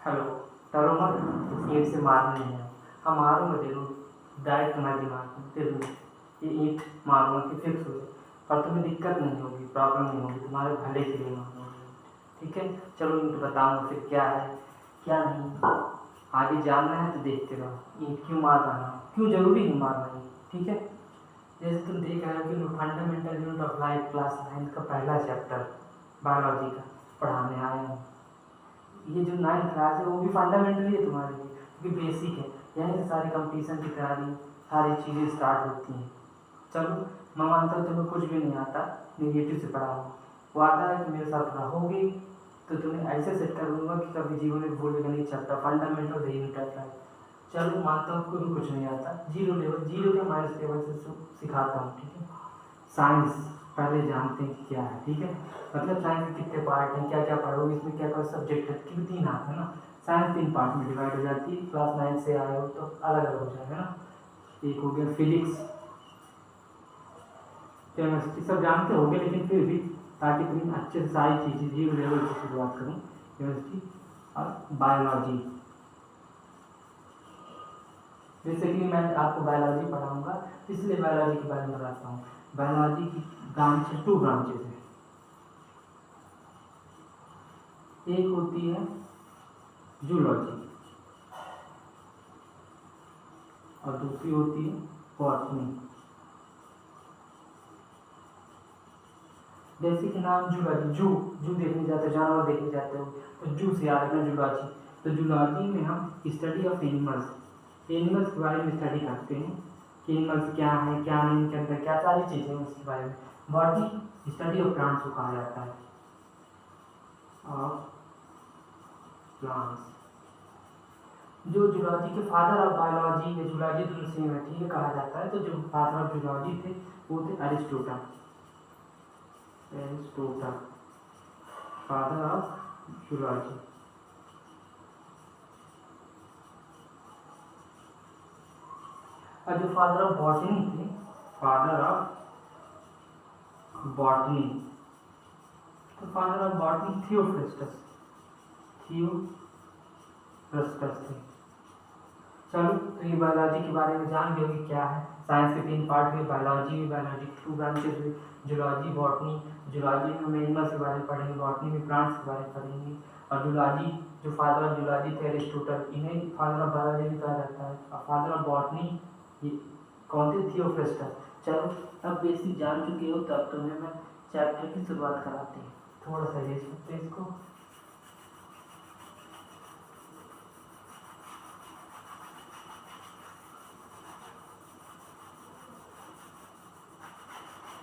Hello, डरो मत, ईंट से मारने हैं। हम मारूंगा जरूर, डायरेक्ट तुम्हारे दिमाग में दे दूँगा। ये ईंट मारूंगा कि फिक्स हो जाए, पर तुम्हें दिक्कत नहीं होगी, प्रॉब्लम नहीं होगी, तुम्हारे भले के लिए मारूंगा। ठीक है, चलो ईंट बताऊंगा फिर क्या है क्या नहीं। आगे जानना है तो देखते रहो। ईंट क्यों मार रहा है, क्यों जरूरी है मारना है, ठीक है। जैसे तुम देख रहे हो कि मैं fundamental unit of life class 9 का पहला चैप्टर बायोलॉजी का पढ़ाने आया हूँ। ये जो 9th क्लास है वो भी फंडामेंटली है तुम्हारे लिए, क्योंकि बेसिक है। यहीं से सारी कंपटीशन की तैयारी, सारी चीज़ें स्टार्ट होती हैं। चलो, मैं मानता हूँ तुम्हें कुछ भी नहीं आता, नेगेटिव से पढ़ा हूँ। वादा है कि मेरे साथ रहोगे तो तुम्हें ऐसे सेट कर दूंगा कि कभी जीवन में भूलेगा नहीं chapter fundamental of unit of life. चलो, मानता हूँ कोई कुछ नहीं आता, जीरो लेवल, जीरो के माइनस लेवल से सिखाता हूँ, ठीक है। साइंस पहले जानते हैं कि क्या है, ठीक है। मतलब साइंस के कितने पार्ट हैं, क्या क्या पढ़ोगे, इसमें क्या क्या सब्जेक्ट है, क्योंकि 3 आता है ना। साइंस 3 पार्ट में डिवाइड हो जाती है। क्लास 9 से आए हो तो अलग अलग हो जाएगा ना। एक हो गया फिजिक्स, केमिस्ट्री, सब जानते होगे, लेकिन फिर भी ताकि तुम अच्छे से सारी चीज़ें जीरो लेवल से शुरुआत करूँ। केमिस्ट्री और बायोलॉजी, बेसिकली मैं आपको बायोलॉजी पढ़ाऊंगा, इसलिए बायोलॉजी के बारे में बताता हूँ। बायोलॉजी की ब्रांच 2 ब्रांचेज है। एक होती है जूलॉजी और दूसरी होती है बॉटनी। जैसे कि नाम जूलॉजी, जू जू देखने जाते हो, जानवर देखने जाते हो, तो जू से याद रखना जूलॉजी। तो जूलॉजी में हम स्टडी ऑफ एनिमल्स, एनिमल्स के बारे में स्टडी करते हैं कि एनिमल्स क्या है, क्या नहीं, इनके अंदर क्या सारी चीज़ें हैं उसके बारे में। बॉटनी स्टडी ऑफ प्लांट्स को कहा जाता है, ऑफ प्लांट्स। जो जूलॉजी के फादर ऑफ बायोलॉजी या जूलॉजी दोनों सेम है, ठीक है, कहा जाता है। तो जो फादर ऑफ जूलॉजी थे वो थे Aristotle, Aristotle father of zoology. और जो फादर ऑफ बॉटनी थे, फादर ऑफ बॉटनी, तो फादर ऑफ बॉटनी थियोफ्रस्टस, थियोफ्रस्टस थे। चलो, तो ये बायोलॉजी के बारे में जान गए कि क्या है। साइंस के 3 पार्ट हुए, बायोलॉजी में बायोलॉजी के 2 ब्रांचेस हुए, जूलॉजी, बॉटनी। जूलॉजी में हम एनिमल्स के बारे में पढ़ेंगे, बॉटनी में प्लांट्स के बारे में पढ़ेंगे। और जूलॉजी, जो फादर ऑफ जूलॉजी थे एरिस्टोटल, इन्हें फादर ऑफ बायोलॉजी भी कहा जाता है। और फादर ऑफ बॉटनी ये कौन थे, थियोफ्रस्टस। चलो, अब बेसिक जान चुके हो, तब तुम्हें मैं चैप्टर की शुरुआत कराती हूँ। थोड़ा सा रेस करते हैं इसको।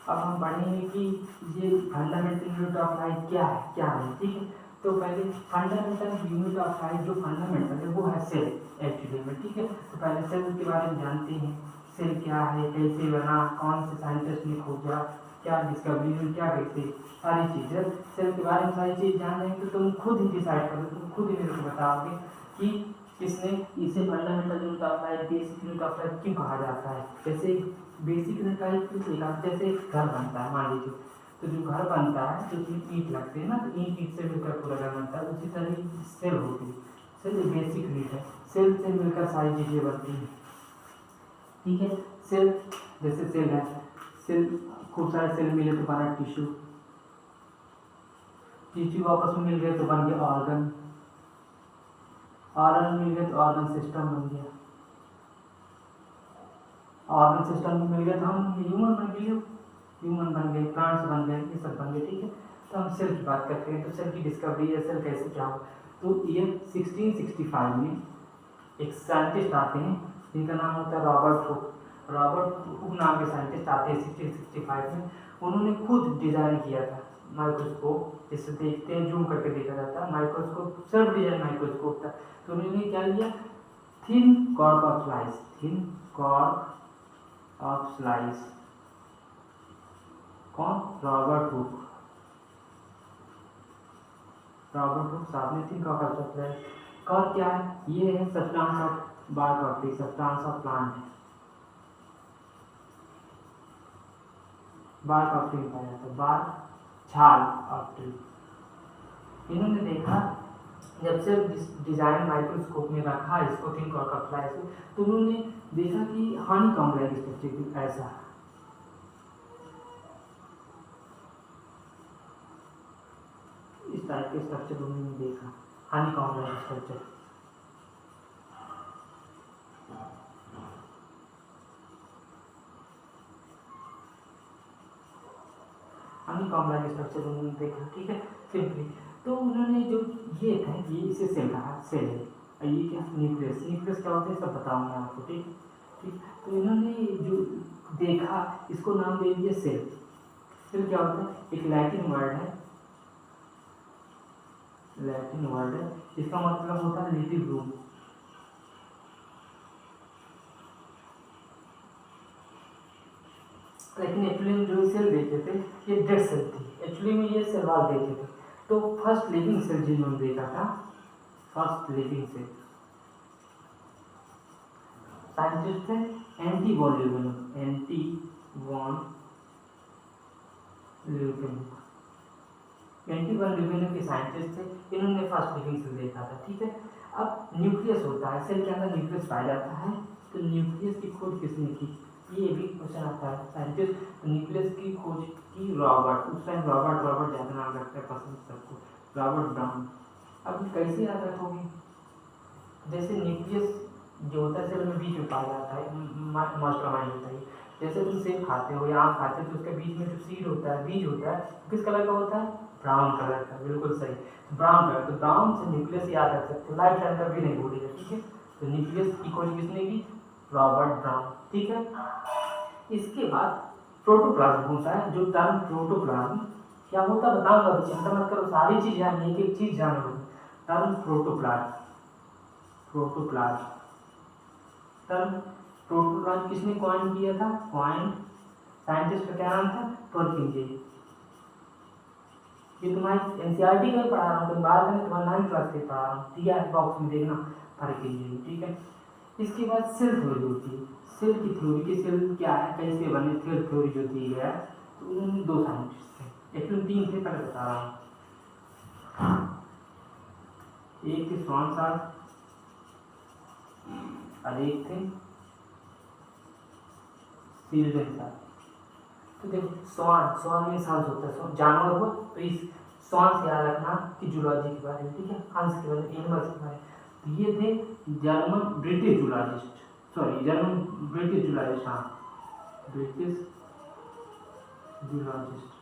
अब हम पढ़ेंगे कि ये फंडामेंटल यूनिट ऑफ लाइफ क्या है, क्या नहीं, ठीक है। तो पहले फंडामेंटल यूनिट ऑफ लाइफ, जो फंडामेंटल है वो है सेल एक्चुअली में, ठीक है। तो पहले सेल के बारे में जानते हैं, सेल क्या है, कैसे बना, कौन से साइंटिस्ट ने खोजा, क्या डिस्कवरी हुई, क्या कैसे, सारी चीज़ें सेल के बारे में सारी चीज़ जान लेंगे तो तुम खुद ही डिसाइड करो, तुम खुद ही मेरे को बताओगे कि किसने इसे fundamental unit of life, basic unit of life क्यों कहा जाता है। जैसे बेसिक यूनिट ऑफ लाइफ क्यों कहा, जैसे घर बनता है, मान लीजिए, तो जो घर बनता है तो उसमें ईंट लगती है ना, तो ईंट से मिलकर पूरा घर बनता है। उसी तरह सेल होती है, सेल बेसिक यूनिट है, सेल से मिलकर सारी चीज़ें बनती हैं, ठीक है। सेल, जैसे सेल है, सेल खूब सारे सेल मिले तो बना टिश्यू, टिश्यू आपस में मिल गए तो बन गया ऑर्गन, ऑर्गन मिल गए तो ऑर्गन सिस्टम बन गया, ऑर्गन सिस्टम में मिल गया तो हम ह्यूमन बन गए, ह्यूमन बन गए, प्लांट्स बन गए, ये सब बन गए, ठीक है। तो हम सेल की बात करते हैं, तो सेल की डिस्कवरी है, सेल कैसे क्या हो। तो ईयर 1665 में एक साइंटिस्ट आते हैं जिनका नाम होता है रॉबर्ट हुक। रॉबर्ट हुक नाम के साइंटिस्ट आते हैं 1665 में। उन्होंने खुद डिज़ाइन किया था माइक्रोस्कोप, जिससे देखते हैं, जूम करके देखा जाता है, माइक्रोस्कोप सेल्फ डिजाइन माइक्रोस्कोप था। तो उन्होंने क्या किया, thin cork of slice, thin cork of slice, कौन, रॉबर्ट हुक, रॉबर्ट हुक साहब ने thin cork of slice. Cork क्या है, ये है substance of bark of tree, substance of plant, bark of tree पाया जाता है, बार्क, छाल ऑफ ट्री। इन्होंने देखा जब से डिजाइन माइक्रोस्कोप में रखा इसको थिंक और कपला इसको, तो उन्होंने देखा कि हनीकॉम्ब लाइक स्ट्रक्चर ऐसा इस टाइप के स्ट्रक्चर उन्होंने देखा, honeycomb like structure. Honeycomb like structure उन्होंने देखा, ठीक है सिंपली। तो उन्होंने जो ये था ये इसे सेल कहा, सेल है, ये क्या न्यूक्लियस, न्यूक्लियस क्या होता है सब बताऊंगा आपको, ठीक ठीक। तो इन्होंने जो देखा इसको नाम दे दिया सेल। सेल क्या होता है, एक लैटिन वर्ड है, लैटिन वर्ड है, इसका मतलब होता है लिटिल रूम। लेकिन एक्चुअली में जो सेल देखे थे ये डेड सेल थी, एक्चुअली में ये सेल वाल देखे थे। तो फर्स्ट लिविंग सेल जिन्होंने देखा था, फर्स्ट लिविंग सेल साइंटिस्ट थे Antonie van Leeuwenhoek, Antonie van Leeuwenhoek, Antonie van Leeuwenhoek के साइंटिस्ट थे, इन्होंने फर्स्ट लिविंग सेल देखा था, ठीक है। अब न्यूक्लियस होता है, सेल के अंदर न्यूक्लियस पाया जाता है, तो न्यूक्लियस की खोज किसने की, ये भी क्वेश्चन आता है साइंटिस्ट। न्यूक्लियस की खोज की रॉबर्ट, उस टाइम रॉबर्ट ज़्यादा नाम रखता है पसंद सबको, रॉबर्ट ब्राउन। अब कैसे याद रखोगे, जैसे न्यूक्लियस जो होता है सेल में बीच में पाया जाता है, मास्टरमाइंड होता है। जैसे तुम सेब खाते हो या आम खाते हो तो उसके बीच में जो सीड होता है, बीज होता है, किस कलर का होता है, ब्राउन कलर का, बिल्कुल सही, ब्राउन कलर। तो ब्राउन से न्यूक्लियस याद रख सकते हो, लाइट टाइम का भी नहीं भूलेगा, ठीक है। तो न्यूक्लियस की खोज किसने की, रॉबर्ट ब्राउन, ठीक है। इसके बाद प्रोटोप्लाज्म होता है, जो टर्म प्रोटोप्लाज्म क्या होता है बताऊंगा, चिंता मत करो, सारी चीज जान, एक एक चीज जान लो। Term protoplasm, protoplasm term protoplasm किसने कॉइन किया था, कॉइन साइंटिस्ट का क्या नाम था, पर्किंजे। ये तुम्हारी एनसीईआरटी का पढ़ा रहा हूँ, तुम बाहर में तुम्हारा 9th क्लास के पढ़ा रहा हूँ, ठीक है, बॉक्स में देखना पर्किंजे, ठीक है। इसके बाद सेल थ्योरी होती है, सेल की थ्योरी की, सेल क्या है, कैसे बने, सेल थ्योरी जो दी है, तो उन्होंने दो साइंटिस्ट थे, एक्चुअली 3 थे, पहले बता रहा हूँ। एक थे स्वानसाल्ट और एक थे सील्वेंसाल्ट। तो देखो स्वान में साल्ट होता है, जानवर हो तो इस स्वान से याद रखना कि जूलॉजी के बारे में, ठीक है, हंस के बारे में, एनिमल्स के बारे में। तो ये थे German British zoologist, sorry German British zoologist, हाँ ब्रिटिश जूलॉजिस्ट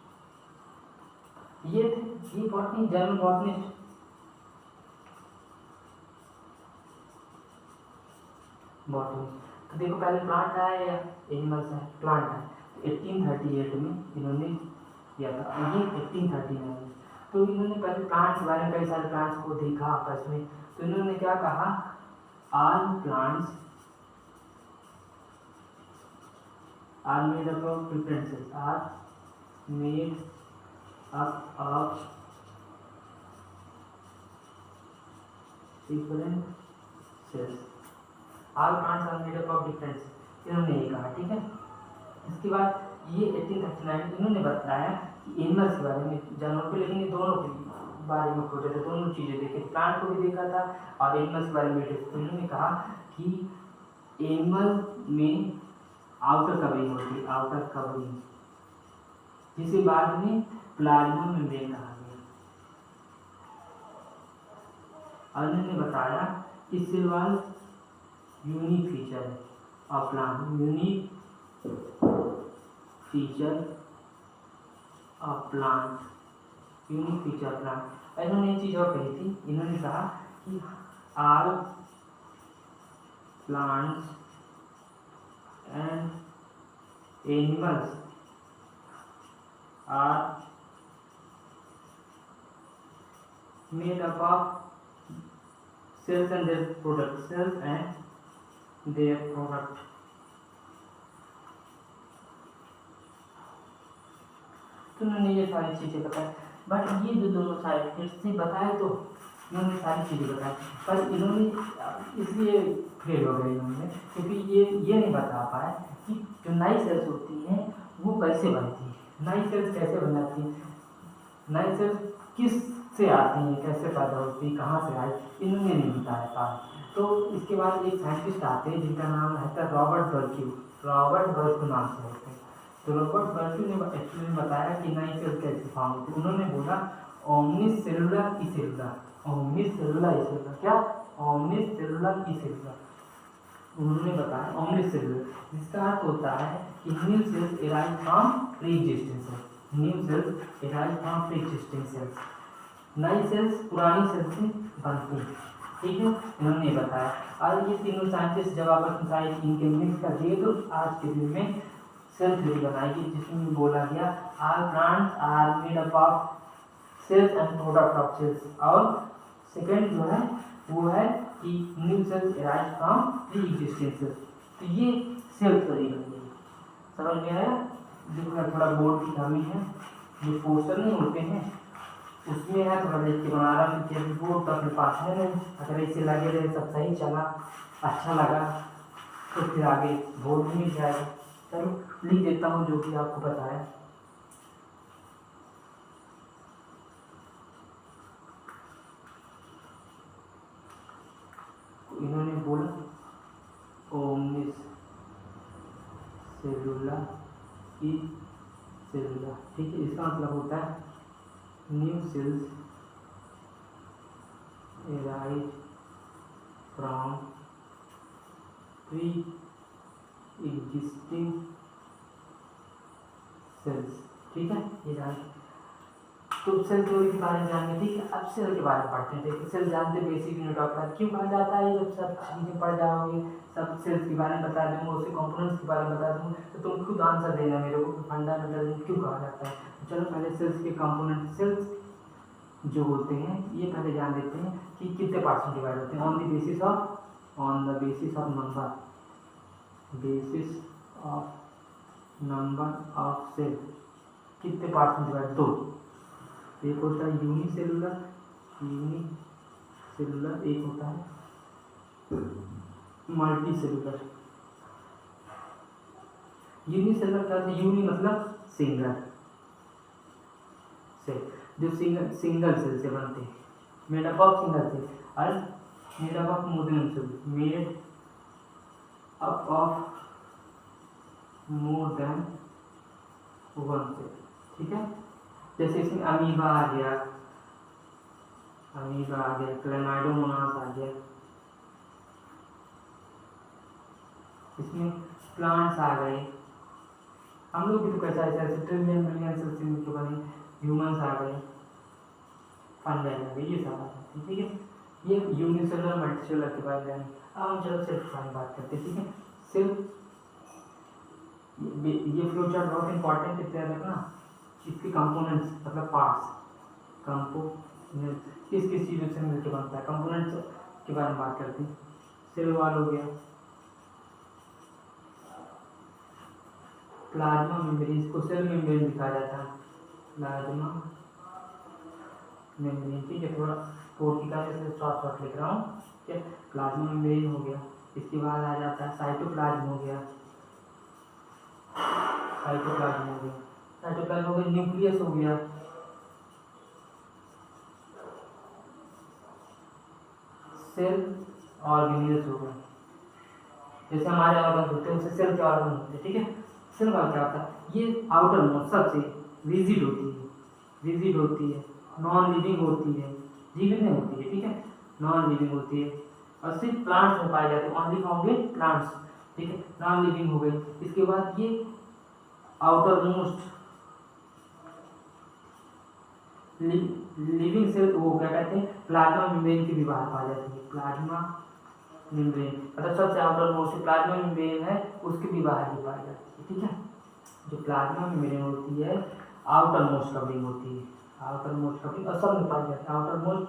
ये थे, ये बॉटनी, जर्मन बॉटनिस्ट। तो देखो पहले प्लांट आया या एनिमल्स है, प्लांट है। 1838 में इन्होंने किया था, ये 1839। तो इन्होंने पहले प्लांट्स के बारे में, कई सारे प्लांट्स को देखा आपस में, तो इन्होंने क्या कहा, all plants are made up of different cells, are made up of different cells, all plants are made up of different cells, इन्होंने ये कहा, ठीक है। इसके बाद ये 1839 इन्होंने बताया कि एनिमल्स के बारे में, जानवर को, लेकिन ये दोनों के बारे में खोजा था, दोनों चीज़ें देखे, प्लांट को भी देखा था और एनिमल्स के बारे में भी। तो इन्होंने कहा कि एनिमल में आउटर कवरिंग होती है, आउटर कवरिंग, जिसे बाद में प्लाज्मा मेम्ब्रेन कहा गया। और इन्होंने बताया कि सेल वॉल यूनिक फीचर है of plant, unique feature of plant, unique feature plant. इन्होंने एक चीज़ और कही थी, इन्होंने कहा कि all plants and animals are made up of cells and their product, cells and their product। तो उन्होंने ये सारी चीज़ें बताई, बट ये जो दोनों साइंटिस्ट थे बताए तो इन्होंने सारी चीज़ें बताई, पर इन्होंने इसलिए फेल हो गए इन्होंने, क्योंकि ये नहीं बता पाए कि जो नई सेल्स होती हैं वो कैसे बनती है, नई सेल्स कैसे बनाती हैं, नई सेल्स किस से आती हैं, कैसे पैदा होती है, कहाँ से आई, इन्होंने नहीं बताया था। तो इसके बाद एक साइंटिस्ट आते हैं जिनका नाम रहता है रॉबर्ट बर्क्यू। रॉबर्ट बर्क्यू नाम से होते हैं। तो रॉबर्ट बर्क्यू ने एक्चुअली बताया कि नई सेल कैसे फॉर्म होती है। उन्होंने बोला omnis cellula e cellula. Omnis cellula e cellula, क्या? ओमनिस सेलुलर ई सेलुलर उन्होंने बताया। ओमनिस सेलुलर जिसका अर्थ होता है कि new cells arrive from pre existing cells. New cells arrive from pre existing cells. नई सेल्स पुरानी सेल्स से बनती हैं, ठीक है, इन्होंने बताया। और ये तीनों साइंटिस्ट जब आपस में साइंस इनके मिक्स कर दिए तो आज के दिन में सेल थ्योरी बनाई गई, जिसमें बोला गया all plants are made up of cells and product of cells. और सेकंड जो है वो है कि new cells arise from pre existing cells. तो ये सेल थ्योरी बन गई। समझ में आया? देखो थोड़ा बोर्ड की कमी है, ये पोस्टर नहीं होते हैं उसमें है, थोड़ा देख के बना रहा हूँ क्योंकि बोर्ड तो अपने पास है नहीं। अगर इसे लगे रहे सब सही चला, अच्छा लगा तो फिर आगे बोर्ड भी मिल जाएगा। चलो लिख देता हूँ जो कि आपको बताया। इन्होंने बोला ओमनिस सेलुलर ई सेलुलर, ठीक है। इसका मतलब होता है new sales arise from pre existing cells, ठीक है। ये जान तो सेल थ्योरी के बारे में जानेंगे, ठीक है। अब सेल के बारे में पढ़ते हैं। देखिए सेल जानते बेसिक यूनिट ऑफ लाइफ क्यों कहा जाता है, जब सब चीजें पढ़ जाओगे सब सेल्स के बारे में बता दूंगा, उसके कंपोनेंट्स के बारे में बता दूंगा, तो तुम खुद आंसर देना मेरे को फंडामेंटल क्यों कहा जाता है। चलो पहले सेल्स के कंपोनेंट, सेल्स जो होते हैं ये पहले जान लेते हैं कि कितने पार्ट्स में डिवाइड होते हैं। On the basis number of cell कितने पार्ट्स में डिवाइड? दो। एक होता है यूनिसेलुलर, एक होता है मल्टीसेलुलर। यूनिसेलुलर का यूनि मतलब सिंगल सेल, जो सिंगल सेल से बनते हैं, made up of single cell और made up of more than cell, made up of more than one cell, ठीक है। जैसे इसमें अमीबा आ गया, क्लेमाइडोमोनास आ गया, इसमें प्लांट्स आ गए, हम लोग भी तो कैसा ऐसा ट्रिलियन मिलियन सेल्स से मिलकर बने, ह्यूमंस आ गए, फंजाई आ गए, ये सब आ जाते हैं, ठीक है। ये यूनिसेलुलर मल्टीसेलुलर के बारे में। अब हम चलो सेल की बात करते हैं, ठीक है। सेल ये फ्लो चार्ट बहुत इंपॉर्टेंट है, याद रखना। इसके कंपोनेंट्स मतलब पार्ट्स, कंपोनेंट्स किस किस चीज़ों से मिलकर बनता है, कंपोनेंट्स के बारे में बात करते हैं। सेल वॉल हो गया, प्लाज्मा मेम्ब्रेन, इसको सेल मेम्ब्रेन भी कहा जाता है, प्लाज्मा मेम्ब्रेन, ठीक है। थोड़ा फोर्टी का जैसे शॉर्ट लिख रहा हूँ, ठीक है। प्लाज्मा मेम्ब्रेन हो गया, इसके बाद आ जाता है साइटोप्लाज्म हो गया, न्यूक्लियस हो गया, सेल ऑर्गेनेल्स हो गया। जैसे हमारे ऑर्गन होते हैं उसे सेल के ऑर्गन होते हैं, ठीक है। सेल का क्या होता है, ये आउटर मोस्ट सबसे रिजिड होती है, नॉन लिविंग होती है, जीवित नहीं होती है, ठीक है, नॉन लिविंग होती है और सिर्फ प्लांट्स में पाए जाते हैं, ओनली फाउंड इन प्लांट्स, ठीक है। नॉन लिविंग हो गई। इसके बाद ये आउटर मोस्ट लिविंग सेल वो क्या कहते हैं, प्लाज्मा मेम्ब्रेन की भी बाहर पाई जाती है, प्लाज्मा मेम्ब्रेन मतलब सबसे आउटर मोस्ट प्लाज्मा मेम्ब्रेन है उसकी भी बाहर भी पाई जाती है, ठीक है। जो प्लाज्मा मेम्ब्रेन होती है आउटर मोस्ट कवरिंग होती है, आउटर मोस्ट कवरिंग और सब में पाई जाती है, आउटर मोस्ट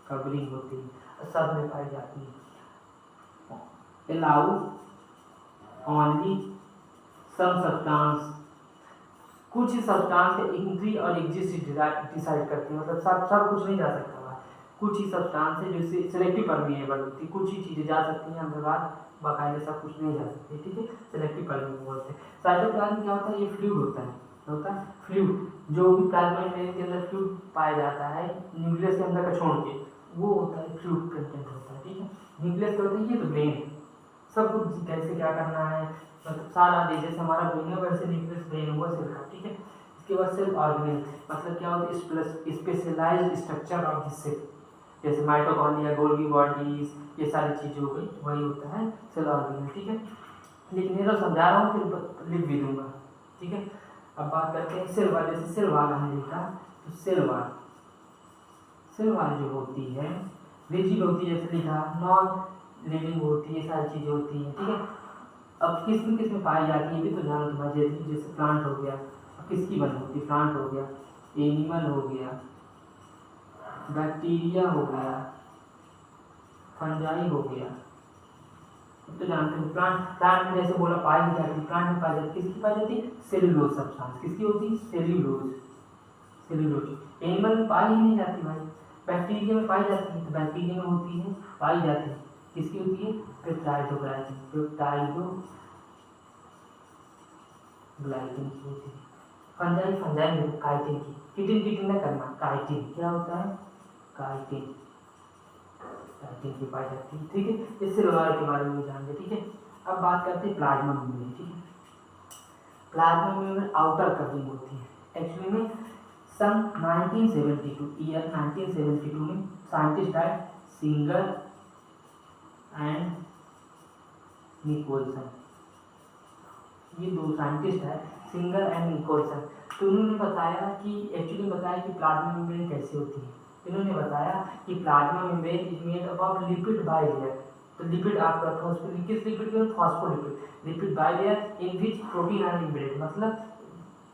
कवरिंग होती है सब में पाई जाती है। अलाउ ओनली सम सब्सटेंस, कुछ ही सब्सटेंस के एंट्री और एग्जिस्ट डिसाइड करती है, मतलब सब कुछ नहीं जा सकता है, कुछ ही सब्सटेंस है जो सिलेक्टिव परमिएबल होती है, कुछ ही चीज़ें जा सकती हैं अंदर बाहर, बाकायदे सब कुछ नहीं जा सकती, ठीक है। सिलेक्टिव परमिएबल बोलते हैं। साइटोप्लाज्म क्या होता है, ये फ्लूइड होता है, होता है फ्लूइड, जो भी प्लाज्मा मेम्ब्रेन के अंदर फ्लूइड पाया जाता है न्यूक्लियस के अंदर का छोड़ के, वो होता है फ्लूइड कंटेंट होता है, ठीक है। न्यूक्लियस क्या होता है, ये तो ब्रेन सब कुछ कैसे क्या करना है, मतलब सारा दे, जैसे हमारा ब्रेन है वैसे न्यूक्लियस ब्रेन हुआ सेल का, ठीक है। इसके बाद सेल ऑर्गेनेल, मतलब क्या होता है specialised structure of the cell, जैसे माइटोकॉन्ड्रिया, गोल्गी बॉडीज, ये सारी चीजें हो गई, वही होता है सेल ऑर्गेनेल, ठीक है। लेकिन ये तो समझा रहा हूँ, फिर लिख भी दूंगा, ठीक है। अब बात करते हैं सेल वाल, जैसे सेल वाल हमने लिखा, तो सेल वाल जो होती है रिजिड होती है, जैसे लिखा नॉन लिविंग होती है, सारी चीजें होती हैं, ठीक है। अब किस में पाई जाती है भी तो जानो तुम्हारे, जैसे प्लांट हो गया, किसकी बनी होती है, प्लांट हो गया, एनिमल हो गया, बैक्टीरिया हो गया, फंजाई हो गया, तो जानते हो प्लांट में जैसे बोला पाई जाती है, प्लांट में पाई जाती है, किसकी पाई जाती है, सेल्यूलोज सब्सटेंस, किसकी होती है, सेल्यूलोज। एनिमल में पाई ही नहीं जाती भाई, बैक्टीरिया में पाई जाती है, तो बैक्टीरिया में होती है, पाई जाती है, किसकी होती है, पेप्टाइडोग्लाइकन की होती है। फंजाई में काइटिन की, किटिन न करना, काइटिन क्या होता है, काइटिन की पाई जाती है, ठीक है। इससे लोहार के बारे में जान गए, ठीक है। अब बात करते हैं प्लाज्मा मेम्ब्रेन, ठीक है। प्लाज्मा मेम्ब्रेन आउटर कवरिंग होती है, एक्चुअली में सन 1972 में साइंटिस्ट आए सिंगर एंड निकोलसन, ये दो साइंटिस्ट है सिंगर एंड निकोलसन, तो उन्होंने बताया कि एक्चुअली बताया कि प्लाज्मा मेम्ब्रेन कैसे होती है। इन्होंने बताया कि plasma membrane is made up of lipid bilayer, तो लिपिड आपका फॉस्फोलिपिड, किस लिपिड के, phospholipid lipid bilayer in which protein are embedded, मतलब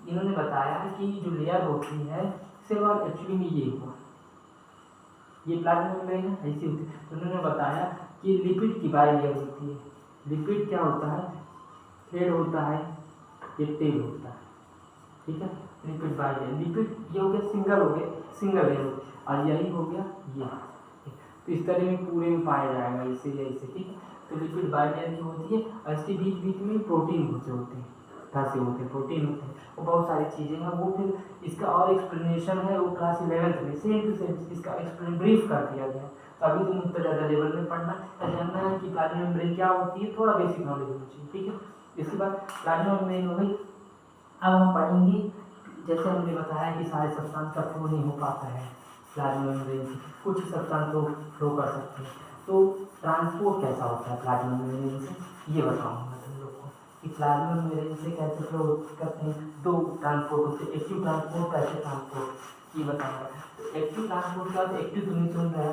इन्होंने बताया कि जो लेयर होती है सिर्फ एक्चुअली में ये हुआ, ये प्लाज्मा मेम्ब्रेन है ऐसी होती है, तो उन्होंने बताया कि लिपिड की बाइलेयर होती है। लिपिड क्या होता है, हेड होता है, ये टेल होता है, ठीक है। लिपिड बाइलेयर, लिपिड ये हो गया सिंगल लेयर, और यही हो गया ये, तो इस तरह में पूरे में पाया जाएगा इससे ऐसे, ठीक है। तो लिपिड बाइलेयर जो होती है, और इसके बीच में प्रोटीन होते हैं, फंसे होते हैं, प्रोटीन होते हैं, वो बहुत सारी चीज़ें हैं, वो फिर इसका और एक्सप्लेनेशन है वो क्लास 11th में सेम टू सेम इसका एक्सप्लेन ब्रीफ कर दिया गया। तो अभी तुम उतना ज़्यादा लेवल में पढ़ना या जानना है कि प्लाज्मा मेम्ब्रेन क्या होती है, थोड़ा बेसिक नॉलेज होना चाहिए, ठीक है। इसके बाद प्लाज्मा मेम्ब्रेन हो गई। अब हम पढ़ेंगे, जैसे हमने बताया कि सारे सब्सटेंस का फ्लो नहीं हो पाता है प्लाज्मा मेम्ब्रेन से, कुछ सब्सटेंस फ्लो कर सकते हैं, तो ट्रांसपोर्ट कैसा होता है प्लाज्मा मेम्ब्रेन से, ये बताऊंगा तुम लोग को कि प्लाज्मा मेम्ब्रेन से कैसे फ्लो करते हैं। दो ट्रांसपोर्ट होते हैं, एक्टिव ट्रांसपोर्ट, पैसिव ट्रांसपोर्ट, ये बताऊंगा। तो एक्टिव ट्रांसपोर्ट का, एक्टिव तुमने सुन रहा है,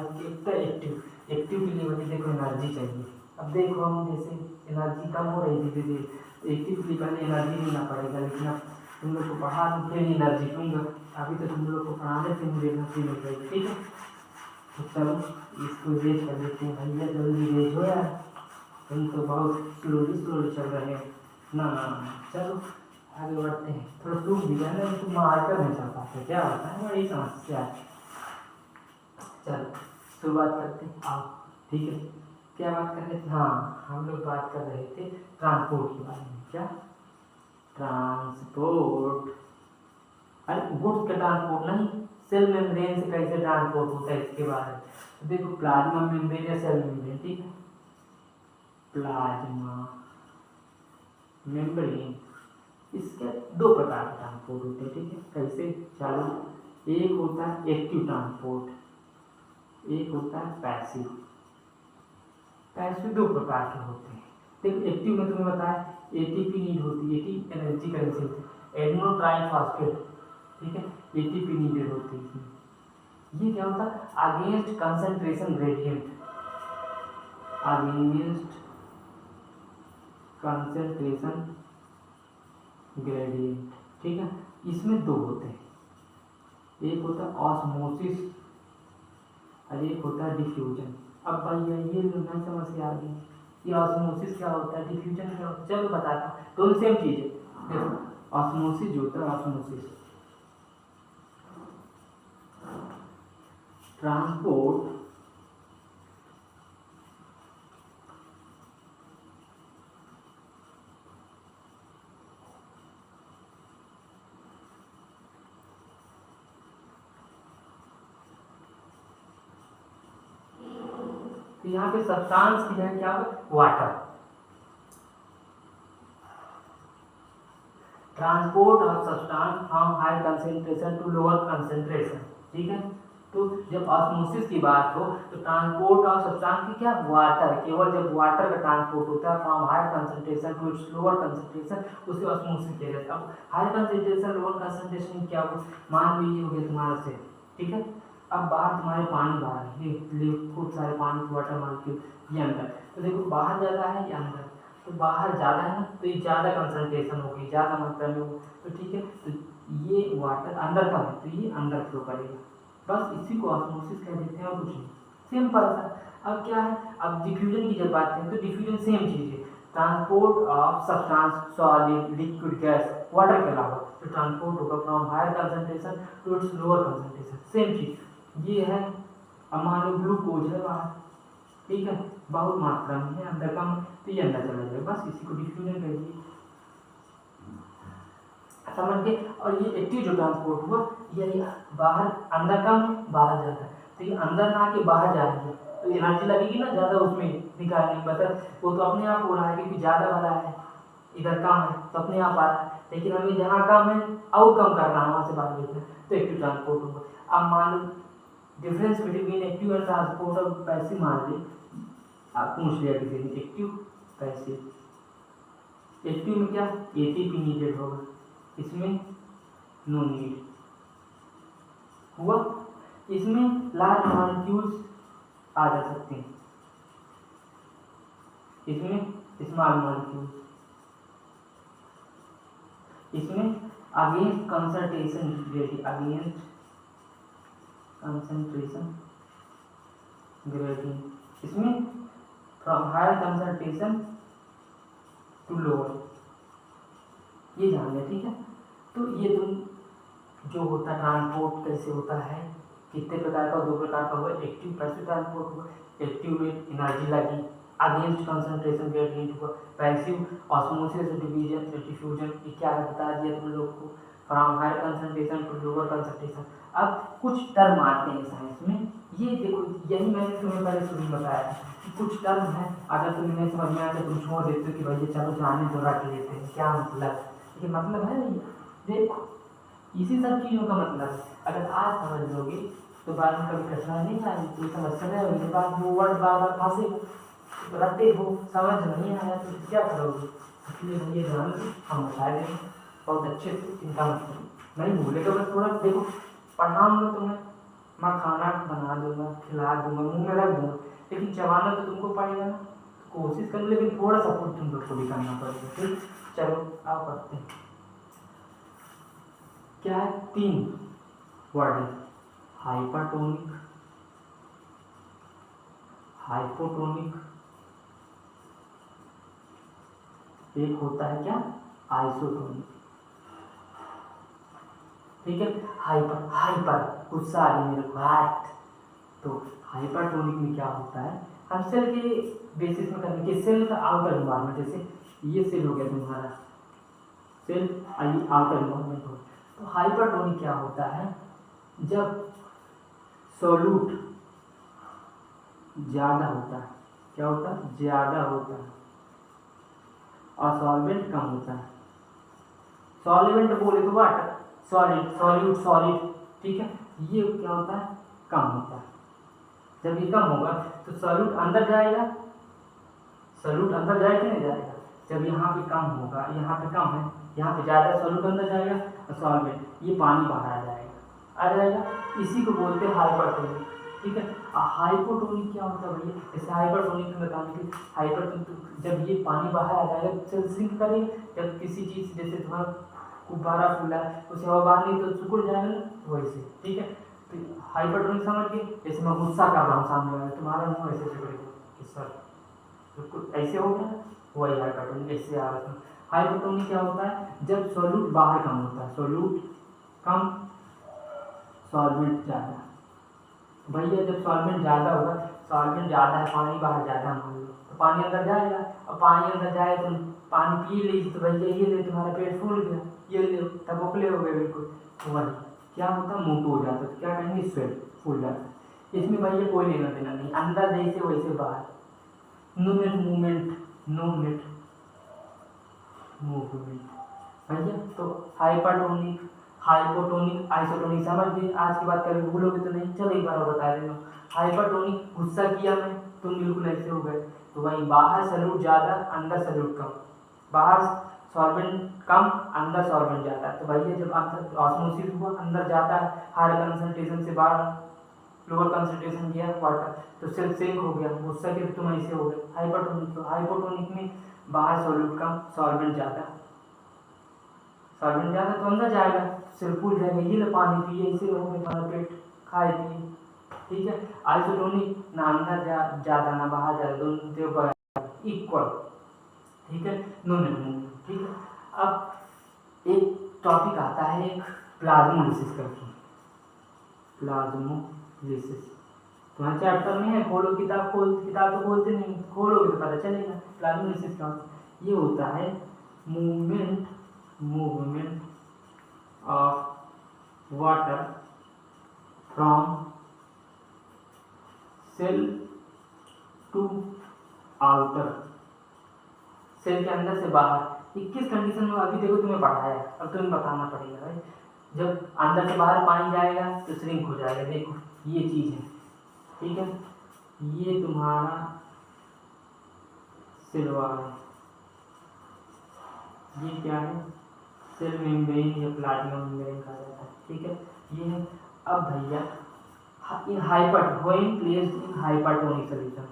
एक्टिव के लिए मुझे देखो एनर्जी चाहिए। अब देखो हम जैसे एनर्जी कम हो रही धीरे धीरे, एक्टिव के लिए पहले एनर्जी लेना पड़ेगा, लेकिन अब तुम लोग को पढ़ा फिर एनर्जी दूंगा, अभी तो तुम लोग को पढ़ाने से मुझे एनर्जी मिल रही, ठीक है। तो चलो इसको रेज कर लेते हैं, भैया जल्दी रेज हो यार, तुम तो बहुत स्लोली चल रहे हैं ना। चलो आगे बढ़ते हैं, थोड़ा सूख भी जाए ना, तुम मारकर नहीं चल पाते, क्या होता है बड़ी समस्या। चलो शुरुआत करते हैं, आओ, ठीक है। क्या बात कर रहे थे, हाँ हम लोग बात कर रहे थे ट्रांसपोर्ट के बारे में, क्या ट्रांसपोर्ट, अरे गुड्स का ट्रांसपोर्ट नहीं, सेल मेम्ब्रेन से कैसे ट्रांसपोर्ट होता है इसके बारे में। तो देखो प्लाज्मा मेम्ब्रेन या सेल मेम्ब्रेन, ठीक है, प्लाज्मा मेम्ब्रेन, इसके दो प्रकार के ट्रांसपोर्ट होते हैं, ठीक है। कैसे, चलो एक होता है एक्टिव ट्रांसपोर्ट, एक होता है पैसिव। पैसिव दो प्रकार के होते हैं, देखो एक्टिव में तुम्हें बताया एटीपी नीड होती है, एटीपी एनर्जी करेंसी होती है, एडिनो ट्राइफॉस्फेट, ठीक है, एटीपी नीडेड होती है। ये क्या होता है, against concentration gradient, against concentration gradient, ठीक है। इसमें दो होते हैं, एक होता है ऑस्मोसिस और एक होता है डिफ्यूजन। अब भैया ये नहीं समझ के आ गई, ये ऑस्मोसिस क्या होता है, डिफ्यूजन क्या होता है, चलो बताता हूँ, दोनों सेम चीज़ है। देखो ऑस्मोसिस जो होता है, ऑस्मोसिस ट्रांसपोर्ट तो यहाँ पे सब्सटेंस की जगह क्या होगा, water. Transport of substance from high concentration to lower concentration, ठीक है। तो जब ऑस्मोसिस की बात हो तो ट्रांसपोर्ट ऑफ सब्सटेंस की क्या, वाटर, केवल जब वाटर का ट्रांसपोर्ट होता है from high concentration to its lower concentration, उसे ऑस्मोसिस कहते हैं। अब हाई कंसेंट्रेशन लोअर कंसेंट्रेशन में क्या हो, मान लो ये हो गया तुम्हारा से, ठीक है। अब बाहर तुम्हारे पानी बाहर है, ये खूब सारे पानी वाटर मॉलिक्यूल ये अंदर, तो देखो बाहर ज़्यादा है या अंदर, तो बाहर ज़्यादा है ना, तो ये ज़्यादा कंसंट्रेशन होगी, ज़्यादा मात्रा में हो, तो ठीक है। तो ये वाटर अंदर का है तो ये अंदर फ्लो करेगा, बस इसी को ऑस्मोसिस कह देते हैं और कुछ नहीं, सिंपल सा। अब क्या है, अब डिफ्यूजन की जब बात करें तो डिफ्यूजन सेम चीज़ है, transport of substance solid liquid gas water के अलावा, तो ट्रांसपोर्ट होगा from higher concentration to its lower concentration, same चीज़ ये है। अब मान लो ग्लूकोज है बाहर, ठीक है, बहुत मात्रा में है, अंदर कम, तो ये अंदर चला जाएगा, बस इसी को डिफ्यूजन कहिए, समझ गए। और ये एक्टिव जो ट्रांसपोर्ट हुआ, ये बाहर अंदर कम है बाहर ज़्यादा, तो ये अंदर ना आके बाहर जाएंगे, तो एनर्जी लगेगी ना ज़्यादा उसमें निकालने की, बता वो तो अपने आप हो रहा है क्योंकि ज़्यादा वाला है, इधर कम है तो अपने आप आ रहा है, लेकिन हमें जहाँ कम है और कम करना है, वहाँ से बाहर भेजना, तो एक्टिव ट्रांसपोर्ट होगा। अब मान लो difference between active and transport और पैसिव मान ली, आप पूछ लिया किसी ने एक्टिव पैसिव, एक्टिव में क्या एटीपी नीडेड होगा, इसमें नो नीड हुआ, इसमें लार्ज मॉलिक्यूल्स आ जा सकते हैं, इसमें स्मॉल मॉलिक्यूल्स, इसमें against concentration gradient, against concentration gradient, इसमें from higher concentration to lower, ये जान लें, ठीक है। तो ये तुम जो होता है ट्रांसपोर्ट कैसे होता है, कितने प्रकार का, दो प्रकार का हुआ, एक्टिव पैसिव ट्रांसपोर्ट हुआ, एक्टिव में एनर्जी लगी, अगेंस्ट कंसंट्रेशन ग्रेडियंट हुआ, पैसिव ऑस्मोसिस डिवीजन डिफ्यूजन, ये क्या है बता दिया तुम लोग को, from higher concentration to lower concentration. अब कुछ टर्म आते हैं साइंस में, ये देखो यही मैंने तुम्हें पहले शुरू में बताया कि कुछ टर्म है, अगर तुम्हें नहीं समझ में आया तो तुम छोड़ देते हो कि भैया चलो जाने दो, रट लेते हैं क्या मतलब, ये मतलब है नहीं, देखो इसी सब चीज़ों का मतलब है, अगर आज समझ लोगे तो बाद में कभी कठिनाई नहीं आएगी, कोई समस्या नहीं होगी, बाद वो वर्ड बार बार फंसे रटते हो, समझ नहीं आया तो क्या करोगे, इसलिए भैया जान हम बता देंगे बहुत अच्छे से, चिंता मत करो, नहीं भूलेगा, बस थोड़ा देखो पढ़ाऊंगा तुम्हें, मैं खाना बना दूंगा, खिला दूंगा, मुँह में रख दूंगा, लेकिन चबाना तो तुमको पड़ेगा ना, कोशिश करो, लेकिन थोड़ा सपोर्ट तुम लोग को भी करना पड़ेगा, ठीक। चलो आप पढ़ते हैं, क्या है, तीन वर्ड है, हाइपरटोनिक, हाइपोटोनिक, एक होता है क्या आइसोटोनिक, ठीक है। हाइपर, हाइपर गुस्सा आ गया मेरे को, हार्ट, तो हाइपरटोनिक में क्या होता है, हम सेल के बेसिस में करने के, सेल का आउटर एनवायरनमेंट, जैसे ये सेल हो गया तुम्हारा सेल, ये आउटर एनवायरनमेंट हो, तो हाइपरटोनिक क्या होता है, जब सोल्यूट ज़्यादा होता है, क्या होता है, ज़्यादा होता है, और सॉल्वेंट कम होता है, सॉल्वेंट बोले तो वाटर, सॉलिड, सॉल्यूट, सॉलिड, ठीक है, ये क्या होता है, कम होता है, जब ये कम होगा तो सॉल्यूट अंदर जाएगा, सॉल्यूट अंदर जाएगा नहीं जाएगा, जब यहाँ पे कम होगा, यहाँ पे कम है, यहाँ पे ज़्यादा सॉल्यूट अंदर जाएगा और सॉल्वेंट, ये पानी बाहर आ जाएगा, इसी को बोलते हैं हाइपरटोनिक, ठीक है। हाइपोटोनिक क्या होता है भैया, जैसे हाइपरटोनिक में बताने के, हाइपरटोनिक जब ये पानी बाहर आ जाएगा तो सिंक करेगा, जब किसी चीज़ जैसे तुम्हारा गुब्बारा फूला है उसे हवा बाहर नहीं तो सिकुड़ जाएगा ना, वैसे, ठीक है। तो हाइपरटोनिक समझ गए, जैसे मैं गुस्सा कर रहा हूँ सामने वाला, तुम्हारा मुँह ऐसे सिकुड़ेगा कि सर बिल्कुल ऐसे हो गया, वही हाइपरटोनिक, ऐसे आ रहा था। हाइपोटोनिक क्या होता है, जब सॉल्यूट बाहर कम होता है, सॉल्यूट कम सॉल्वेंट ज़्यादा, भैया जब सॉल्वेंट ज़्यादा होगा, सॉल्वेंट ज़्यादा है, पानी बाहर ज़्यादा मान लो, तो पानी अंदर जाएगा, और पानी अंदर जाए तो पानी पी ली तो भैया ये ले तुम्हारा पेट फूल गया, ये ले तब ओखले हो गए बिल्कुल, तो वही क्या होता है, मोटो हो जाता है, तो क्या कहेंगे, स्वेट, फूल जाता है, इसमें भाई ये कोई लेना देना नहीं, अंदर जैसे वैसे बाहर, no net movement, no net movement भैया। तो हाइपरटोनिक, हाइपोटोनिक, आइसोटोनिक समझ गए। आज की बात करें भूलोगे तो नहीं, चलो एक बार और बता देना। हाइपरटोनिक गुस्सा किया मैं तुम बिल्कुल ऐसे हो गए, तो भाई बाहर सैल्यूट ज़्यादा अंदर सैल्यूट कम, बाहर सॉल्वेंट कम अंदर सॉल्वेंट ज़्यादा। तो भैया जब अंदर ऑस्मोसिस हुआ अंदर जाता है हायर कंसंट्रेशन से बाहर लोअर कंसंट्रेशन गया वाटर, तो सेल सिंक हो गया, गुस्सा के तुम ऐसे हो गए हाइपरटोनिक। तो हाइपोटोनिक में बाहर सॉल्यूट कम सॉल्वेंट ज़्यादा, सॉल्वेंट ज़्यादा तो अंदर जाएगा, सिर फूल जाएगा, ये ले पानी पिए ऐसे हो गए, हमारा पेट खाए पिए, ठीक है। आइसोटोनिक ना अंदर ज़्यादा ना बाहर ज़्यादा, दोनों इक्वल, ठीक है, नो नेट, ठीक है। अब एक टॉपिक आता है एक प्लाज्मोलिसिस करके, प्लाज्मोलिसिस तुम्हारे चैप्टर में है, खोलो किताब, किताब तो खोलते नहीं, खोलोगे तो पता चलेगा प्लाज्मोलिसिस का। ये होता है movement of water from cell to outer, cell के अंदर से बाहर। 21 कंडीशन में अभी देखो तुम्हें पढ़ाया, अब तुम्हें बताना पड़ेगा भाई। जब अंदर से बाहर पानी जाएगा तो श्रिंक हो जाएगा, देखो ये चीज़ है, ठीक है। ये तुम्हारा सेल वॉल है, ये क्या है, सेल मेम्ब्रेन या प्लाज्मा मेम्ब्रेन कहा जाता है, ठीक है, ये है। अब भैया in hyper when placed in hypertonic solution,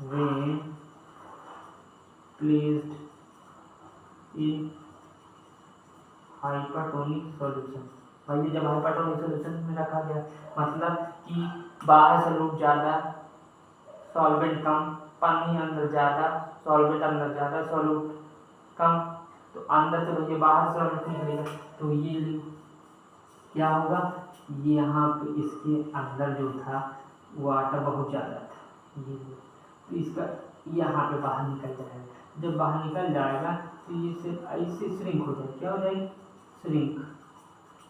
when placed in hypertonic solution, भाई जब हाइपरटोनिक सॉल्यूशन में रखा गया मतलब कि बाहर सॉल्यूट ज़्यादा सॉल्वेंट कम, पानी अंदर ज़्यादा सॉल्वेंट अंदर ज़्यादा सॉल्यूट कम, तो अंदर से भैया बाहर सॉल्वेंट निकलेगा, तो ये क्या होगा, ये यहाँ पे इसके अंदर जो था वाटर बहुत ज़्यादा था, ये तो इसका यहाँ पे बाहर निकल जाएगा, जब बाहर निकल जाएगा तो ये सिर्फ ऐसे श्रिंक हो जाएगी, क्या हो जाएगी, श्रिंक।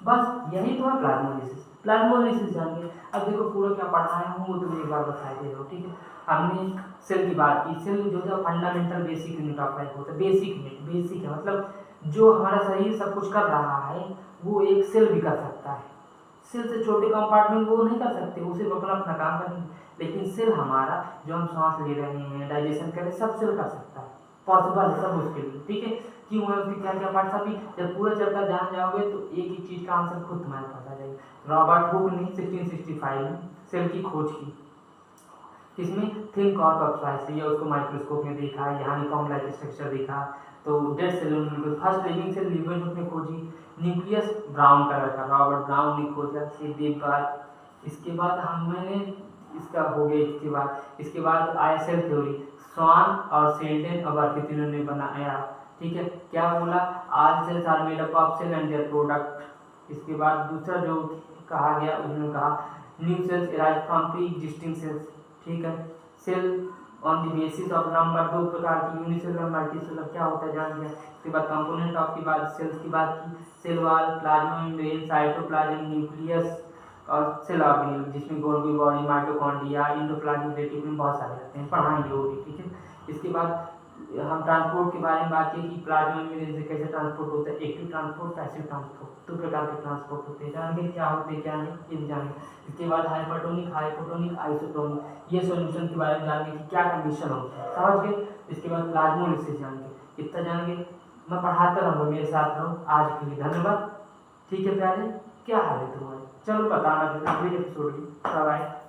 बस यही तो है प्लाज्मोलिसिस। प्लाज्मोलिसिस जानिए। अब देखो पूरा क्या पढ़ाया हूँ वो तुम्हें एक बार बताई दे रहा हूँ, ठीक है। हमने सेल की बात की, सेल जो है fundamental basic unit of life होता है, बेसिक यूनिट, बेसिक है मतलब जो हमारा शरीर सब कुछ कर रहा है वो एक सेल भी कर सकता है। सेल से छोटे कंपार्टमेंट वो नहीं कर सकते, वो सिर्फ अपना अपना काम करेंगे, लेकिन सेल हमारा जो हम सांस ले रहे हैं डाइजेशन कर रहे हैं सब सेल कर सकता है, पॉसिबल है सब उसके लिए, ठीक है। क्यों है उसके क्या क्या पार्ट, सभी जब पूरा चैप्टर जान जाओगे तो एक एक चीज़ का आंसर खुद तुम्हारे पास आ जाएगा। रॉबर्ट हुक ने 1665 में सेल की खोज की, इसमें थिन कॉर्क ऑफ स्लाइस या उसको माइक्रोस्कोप में देखा, यहाँ यूनिफॉर्म लाइक स्ट्रक्चर देखा, तो डेड सेल उन्होंने फर्स्ट लिविंग सेल ल्यूवेंहुक ने खोजी, न्यूक्लियस ब्राउन कलर का रॉबर्ट ब्राउन ने खोजा, सीधे बात। इसके बाद मैंने इसका हो गया, इसके बाद आया सेल थ्योरी, स्वान और सेल्डन और बार्केटिनो ने बनाया, ठीक है। क्या बोला, all cells are made up of cell and their product. इसके बाद दूसरा जो कहा गया उन्होंने कहा new cells arise from pre existing cells, ठीक है। Cell on the basis of number, दो प्रकार की यूनिसेलुलर मल्टीसेलुलर क्या होता है जान लिया। इसके बाद कंपोनेंट ऑफ की बात, सेल्स की बात की, cell wall, plasma membrane, cytoplasm, nucleus और सेल ऑर्गेनेल जिसमें Golgi body, mitochondria, endoplasmic reticulum बहुत सारे रहते हैं, पढ़ाएंगे वो भी, ठीक है। इसके बाद हम ट्रांसपोर्ट के बारे में बात की कि प्लाज्मा मेम्ब्रेन से कैसे ट्रांसपोर्ट होता है, एक्टिव ट्रांसपोर्ट, पैसिव ट्रांसपोर्ट, दो प्रकार के ट्रांसपोर्ट होते हैं, जानेंगे क्या होते हैं क्या नहीं ये भी जानेंगे। इसके बाद हाइपरटोनिक, हाइपोटोनिक, आइसोटोनिक, ये सॉल्यूशन के बारे में जानेंगे कि क्या कंडीशन होती है, समझ गए। इसके बाद प्लाज्मोलिसिस जानेंगे, इतना जानेंगे, मैं पढ़ाता रहूँगा, मेरे साथ रहो। आज के लिए धन्यवाद, ठीक है प्यारे, क्या हाल है तुम्हारे, चलो बताना फिर अगले एपिसोड में, बाय बाय।